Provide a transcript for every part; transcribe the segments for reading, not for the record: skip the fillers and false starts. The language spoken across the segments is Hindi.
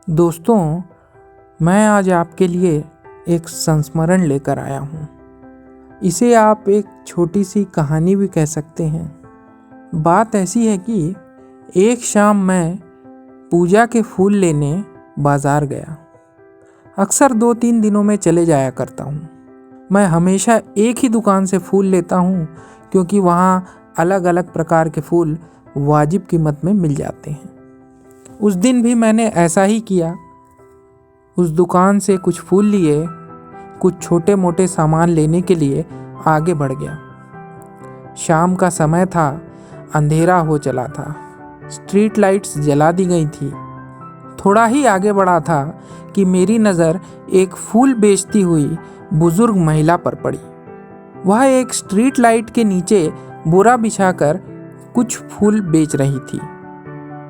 दोस्तों, मैं आज आपके लिए एक संस्मरण लेकर आया हूँ। इसे आप एक छोटी सी कहानी भी कह सकते हैं। बात ऐसी है कि एक शाम मैं पूजा के फूल लेने बाज़ार गया। अक्सर 2-3 दिनों में चले जाया करता हूँ। मैं हमेशा एक ही दुकान से फूल लेता हूँ क्योंकि वहाँ अलग अलग प्रकार के फूल वाजिब कीमत में मिल जाते हैं। उस दिन भी मैंने ऐसा ही किया। उस दुकान से कुछ फूल लिए, कुछ छोटे मोटे सामान लेने के लिए आगे बढ़ गया। शाम का समय था, अंधेरा हो चला था, स्ट्रीट लाइट्स जला दी गई थी। थोड़ा ही आगे बढ़ा था कि मेरी नज़र एक फूल बेचती हुई बुजुर्ग महिला पर पड़ी। वह एक स्ट्रीट लाइट के नीचे बोरा बिछाकर कुछ फूल बेच रही थी।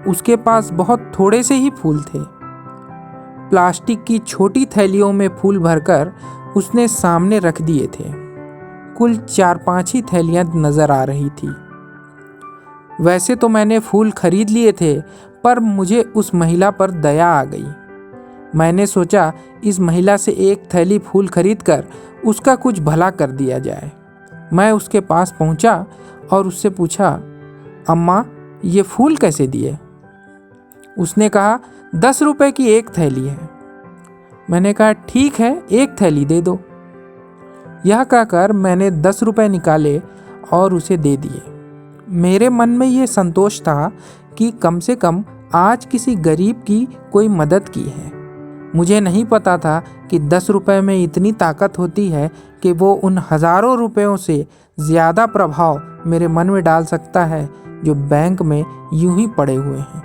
उसके पास बहुत थोड़े से ही फूल थे। प्लास्टिक की छोटी थैलियों में फूल भरकर उसने सामने रख दिए थे। कुल 4-5 ही थैलियां नजर आ रही थी। वैसे तो मैंने फूल खरीद लिए थे, पर मुझे उस महिला पर दया आ गई। मैंने सोचा इस महिला से एक थैली फूल खरीदकर उसका कुछ भला कर दिया जाए। मैं उसके पास पहुंचा और उससे पूछा, अम्मा, ये फूल कैसे दिए? उसने कहा, 10 रुपए की एक थैली है। मैंने कहा, ठीक है, एक थैली दे दो। यह कहकर मैंने 10 रुपए निकाले और उसे दे दिए। मेरे मन में यह संतोष था कि कम से कम आज किसी गरीब की कोई मदद की है। मुझे नहीं पता था कि 10 रुपए में इतनी ताकत होती है कि वो उन हज़ारों रुपयों से ज़्यादा प्रभाव मेरे मन में डाल सकता है जो बैंक में यूं ही पड़े हुए हैं।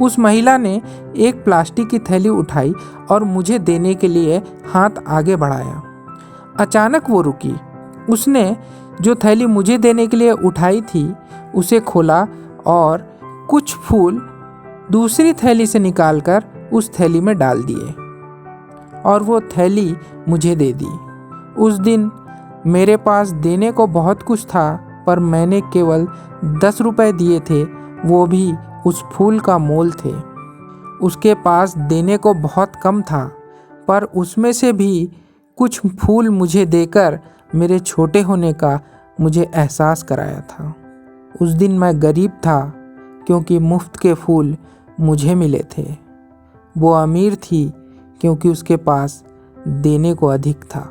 उस महिला ने एक प्लास्टिक की थैली उठाई और मुझे देने के लिए हाथ आगे बढ़ाया। अचानक वो रुकी। उसने जो थैली मुझे देने के लिए उठाई थी उसे खोला और कुछ फूल दूसरी थैली से निकालकर उस थैली में डाल दिए और वो थैली मुझे दे दी। उस दिन मेरे पास देने को बहुत कुछ था, पर मैंने केवल 10 रुपए दिए थे, वो भी उस फूल का मोल थे। उसके पास देने को बहुत कम था, पर उसमें से भी कुछ फूल मुझे देकर मेरे छोटे होने का मुझे एहसास कराया था। उस दिन मैं गरीब था क्योंकि मुफ्त के फूल मुझे मिले थे। वो अमीर थी क्योंकि उसके पास देने को अधिक था।